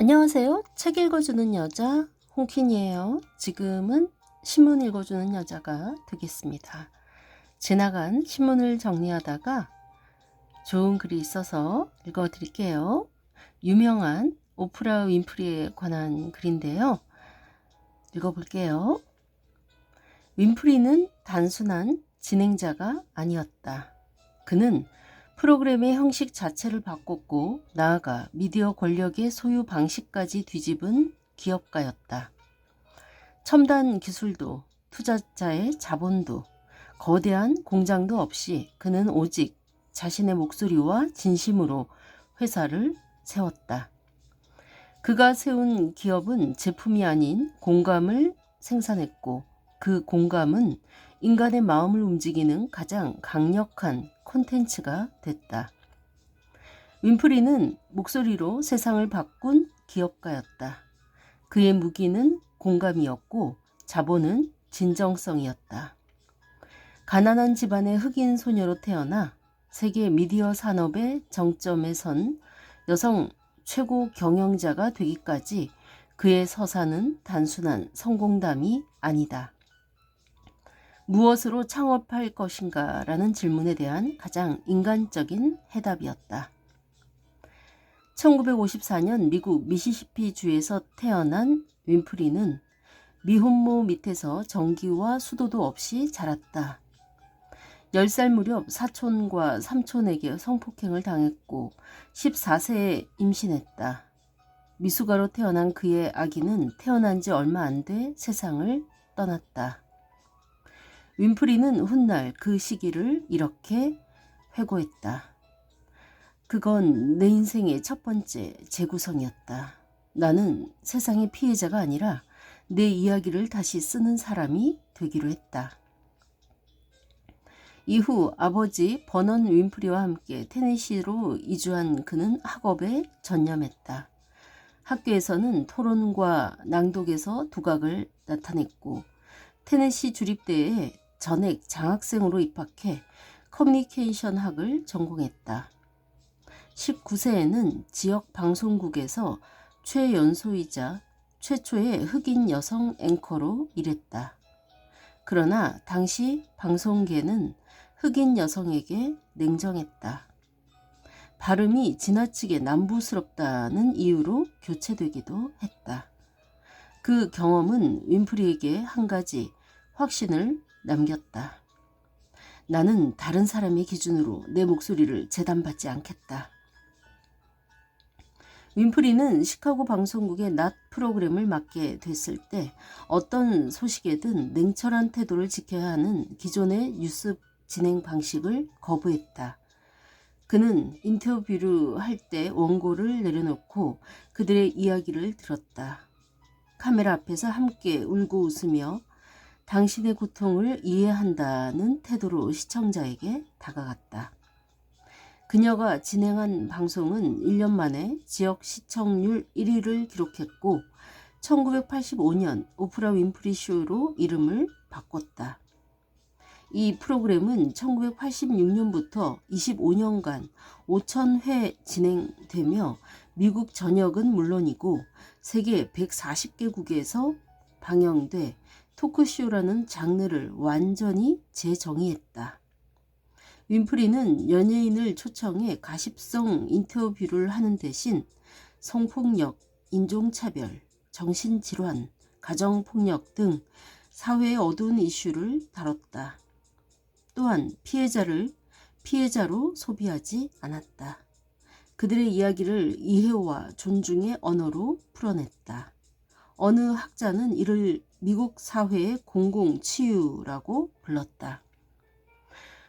안녕하세요. 책 읽어주는 여자 홍킨이에요. 지금은 신문 읽어주는 여자가 되겠습니다. 지나간 신문을 정리하다가 좋은 글이 있어서 읽어드릴게요. 유명한 오프라 윈프리에 관한 글인데요. 읽어볼게요. 윈프리는 단순한 진행자가 아니었다. 그는 프로그램의 형식 자체를 바꿨고 나아가 미디어 권력의 소유 방식까지 뒤집은 기업가였다. 첨단 기술도 투자자의 자본도 거대한 공장도 없이 그는 오직 자신의 목소리와 진심으로 회사를 세웠다. 그가 세운 기업은 제품이 아닌 공감을 생산했고 그 공감은 인간의 마음을 움직이는 가장 강력한 콘텐츠가 됐다. 윈프리는 목소리로 세상을 바꾼 기업가였다. 그의 무기는 공감이었고 자본은 진정성이었다. 가난한 집안의 흑인 소녀로 태어나 세계 미디어 산업의 정점에 선 여성 최고 경영자가 되기까지 그의 서사는 단순한 성공담이 아니다. 무엇으로 창업할 것인가 라는 질문에 대한 가장 인간적인 해답이었다. 1954년 미국 미시시피주에서 태어난 윈프리는 미혼모 밑에서 전기와 수도도 없이 자랐다. 10살 무렵 사촌과 삼촌에게 성폭행을 당했고 14세에 임신했다. 미숙아로 태어난 그의 아기는 태어난 지 얼마 안 돼 세상을 떠났다. 윈프리는 훗날 그 시기를 이렇게 회고했다. 그건 내 인생의 첫 번째 재구성이었다. 나는 세상의 피해자가 아니라 내 이야기를 다시 쓰는 사람이 되기로 했다. 이후 아버지 버넌 윈프리와 함께 테네시로 이주한 그는 학업에 전념했다. 학교에서는 토론과 낭독에서 두각을 나타냈고 테네시 주립대에 전액 장학생으로 입학해 커뮤니케이션 학을 전공했다. 19세에는 지역 방송국에서 최연소이자 최초의 흑인 여성 앵커로 일했다. 그러나 당시 방송계는 흑인 여성에게 냉정했다. 발음이 지나치게 남부스럽다는 이유로 교체되기도 했다. 그 경험은 윈프리에게 한 가지 확신을 남겼다. 나는 다른 사람의 기준으로 내 목소리를 재단받지 않겠다. 윈프리는 시카고 방송국의 낮 프로그램을 맡게 됐을 때 어떤 소식에든 냉철한 태도를 지켜야 하는 기존의 뉴스 진행 방식을 거부했다. 그는 인터뷰를 할 때 원고를 내려놓고 그들의 이야기를 들었다. 카메라 앞에서 함께 울고 웃으며 당신의 고통을 이해한다는 태도로 시청자에게 다가갔다. 그녀가 진행한 방송은 1년 만에 지역 시청률 1위를 기록했고 1985년 오프라 윈프리 쇼로 이름을 바꿨다. 이 프로그램은 1986년부터 25년간 5,000회 진행되며 미국 전역은 물론이고 세계 140개국에서 방영돼 토크쇼라는 장르를 완전히 재정의했다. 윈프리는 연예인을 초청해 가십성 인터뷰를 하는 대신 성폭력, 인종차별, 정신질환, 가정폭력 등 사회의 어두운 이슈를 다뤘다. 또한 피해자로 소비하지 않았다. 그들의 이야기를 이해와 존중의 언어로 풀어냈다. 어느 학자는 이를 미국 사회의 공공치유라고 불렀다.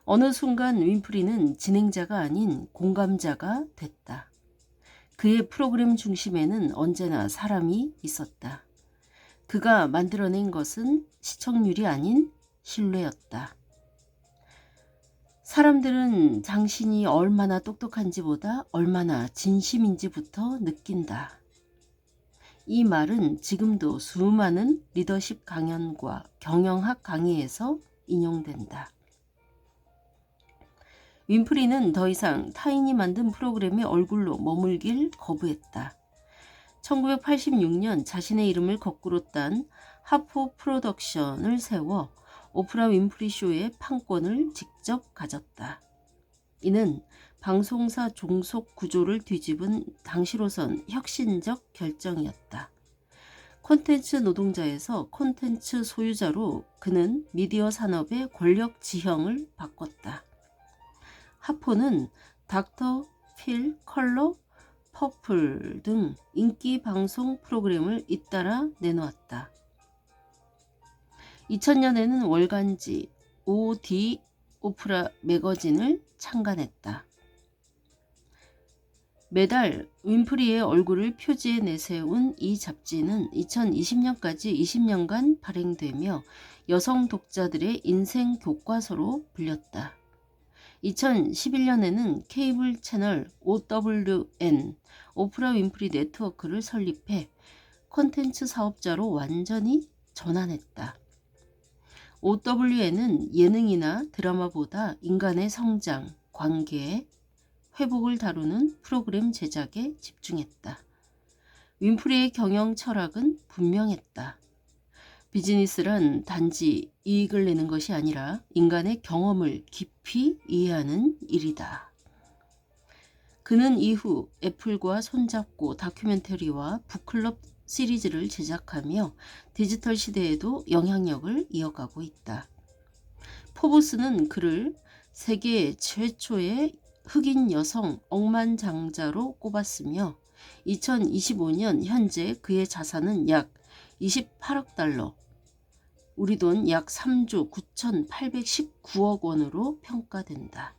어느 순간 윈프리는 진행자가 아닌 공감자가 됐다. 그의 프로그램 중심에는 언제나 사람이 있었다. 그가 만들어낸 것은 시청률이 아닌 신뢰였다. 사람들은 당신이 얼마나 똑똑한지보다 얼마나 진심인지부터 느낀다. 이 말은 지금도 수많은 리더십 강연과 경영학 강의에서 인용된다. 윈프리는 더 이상 타인이 만든 프로그램의 얼굴로 머물길 거부했다. 1986년 자신의 이름을 거꾸로 딴 하포 프로덕션을 세워 오프라 윈프리 쇼의 판권을 직접 가졌다. 이는 방송사 종속 구조를 뒤집은 당시로선 혁신적 결정이었다. 콘텐츠 노동자에서 콘텐츠 소유자로 그는 미디어 산업의 권력 지형을 바꿨다. 하포는 닥터 필, 컬러, 퍼플 등 인기 방송 프로그램을 잇따라 내놓았다. 2000년에는 월간지 OD 오프라 매거진을 창간했다. 매달 윈프리의 얼굴을 표지에 내세운 이 잡지는 2020년까지 20년간 발행되며 여성 독자들의 인생 교과서로 불렸다. 2011년에는 케이블 채널 OWN 오프라 윈프리 네트워크를 설립해 콘텐츠 사업자로 완전히 전환했다. OWN은 예능이나 드라마보다 인간의 성장, 관계, 회복을 다루는 프로그램 제작에 집중했다. 윈프리의 경영 철학은 분명했다. 비즈니스란 단지 이익을 내는 것이 아니라 인간의 경험을 깊이 이해하는 일이다. 그는 이후 애플과 손잡고 다큐멘터리와 북클럽 시리즈를 제작하며 디지털 시대에도 영향력을 이어가고 있다. 포브스는 그를 세계 최초의 흑인 여성 억만장자로 꼽았으며 2025년 현재 그의 자산은 약 28억 달러, 우리 돈 약 3조 9,819억 원으로 평가된다.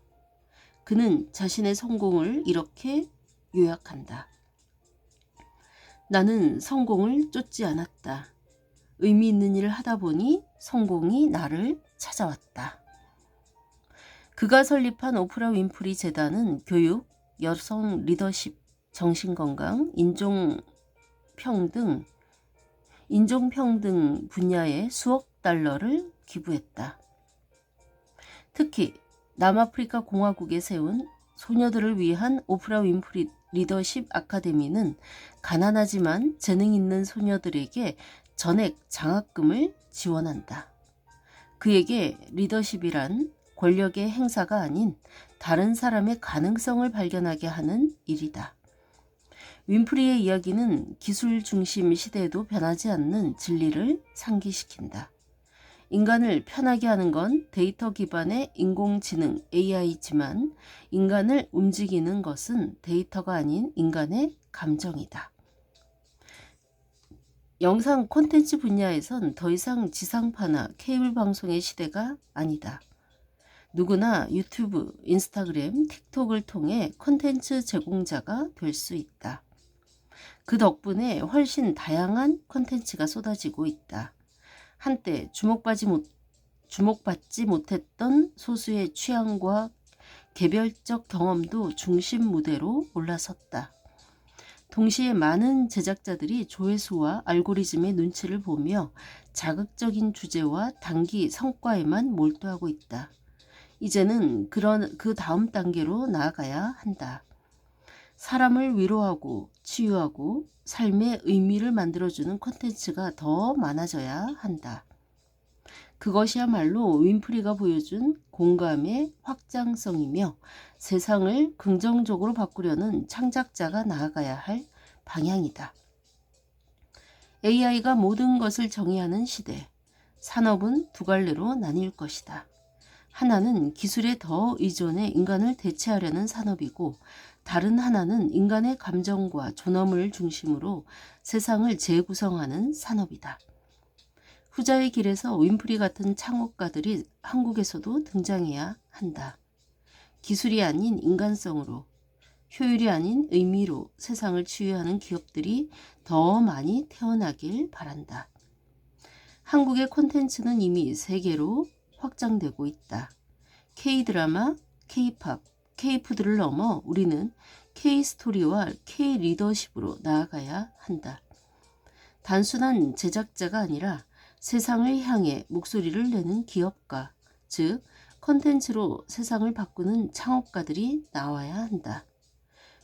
그는 자신의 성공을 이렇게 요약한다. 나는 성공을 쫓지 않았다. 의미 있는 일을 하다 보니 성공이 나를 찾아왔다. 그가 설립한 오프라 윈프리 재단은 교육, 여성 리더십, 정신건강, 인종평등 분야에 수억 달러를 기부했다. 특히 남아프리카 공화국에 세운 소녀들을 위한 오프라 윈프리 리더십 아카데미는 가난하지만 재능 있는 소녀들에게 전액 장학금을 지원한다. 그에게 리더십이란 권력의 행사가 아닌 다른 사람의 가능성을 발견하게 하는 일이다. 윈프리의 이야기는 기술 중심 시대에도 변하지 않는 진리를 상기시킨다. 인간을 편하게 하는 건 데이터 기반의 인공지능 AI지만 인간을 움직이는 것은 데이터가 아닌 인간의 감정이다. 영상 콘텐츠 분야에선 더 이상 지상파나 케이블 방송의 시대가 아니다. 누구나 유튜브, 인스타그램, 틱톡을 통해 콘텐츠 제공자가 될 수 있다. 그 덕분에 훨씬 다양한 콘텐츠가 쏟아지고 있다. 한때 주목받지 못했던 소수의 취향과 개별적 경험도 중심 무대로 올라섰다. 동시에 많은 제작자들이 조회수와 알고리즘의 눈치를 보며 자극적인 주제와 단기 성과에만 몰두하고 있다. 이제는 그 다음 단계로 나아가야 한다. 사람을 위로하고 치유하고 삶의 의미를 만들어주는 콘텐츠가 더 많아져야 한다. 그것이야말로 윈프리가 보여준 공감의 확장성이며 세상을 긍정적으로 바꾸려는 창작자가 나아가야 할 방향이다. AI가 모든 것을 정의하는 시대, 산업은 두 갈래로 나뉠 것이다. 하나는 기술에 더 의존해 인간을 대체하려는 산업이고 다른 하나는 인간의 감정과 존엄을 중심으로 세상을 재구성하는 산업이다. 후자의 길에서 윈프리 같은 창업가들이 한국에서도 등장해야 한다. 기술이 아닌 인간성으로, 효율이 아닌 의미로 세상을 치유하는 기업들이 더 많이 태어나길 바란다. 한국의 콘텐츠는 이미 세계로 확장되고 있다. K-드라마, K-팝, K-푸드를 넘어 우리는 K-스토리와 K-리더십으로 나아가야 한다. 단순한 제작자가 아니라 세상을 향해 목소리를 내는 기업가, 즉 콘텐츠로 세상을 바꾸는 창업가들이 나와야 한다.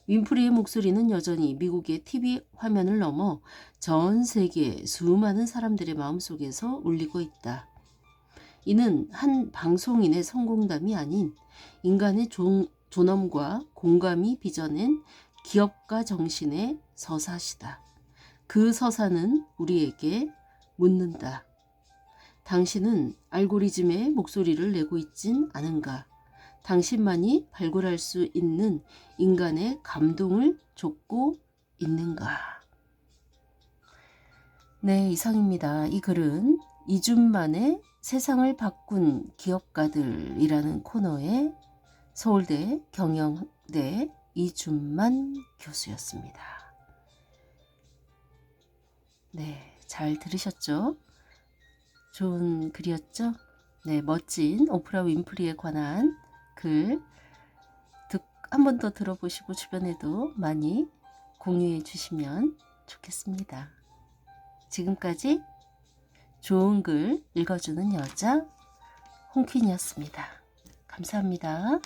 윈프리의 목소리는 여전히 미국의 TV 화면을 넘어 전 세계 수많은 사람들의 마음속에서 울리고 있다. 이는 한 방송인의 성공담이 아닌 인간의 존엄과 공감이 빚어낸 기업가 정신의 서사시다. 그 서사는 우리에게 묻는다. 당신은 알고리즘의 목소리를 내고 있진 않은가? 당신만이 발굴할 수 있는 인간의 감동을 좇고 있는가? 네, 이상입니다. 이 글은 이준만의 세상을 바꾼 기업가들이라는 코너의 서울대 경영대 이준만 교수였습니다. 네, 잘 들으셨죠? 좋은 글이었죠? 네, 멋진 오프라 윈프리에 관한 글 한 번 더 들어보시고 주변에도 많이 공유해 주시면 좋겠습니다. 지금까지 좋은 글 읽어주는 여자 홍퀸이었습니다. 감사합니다.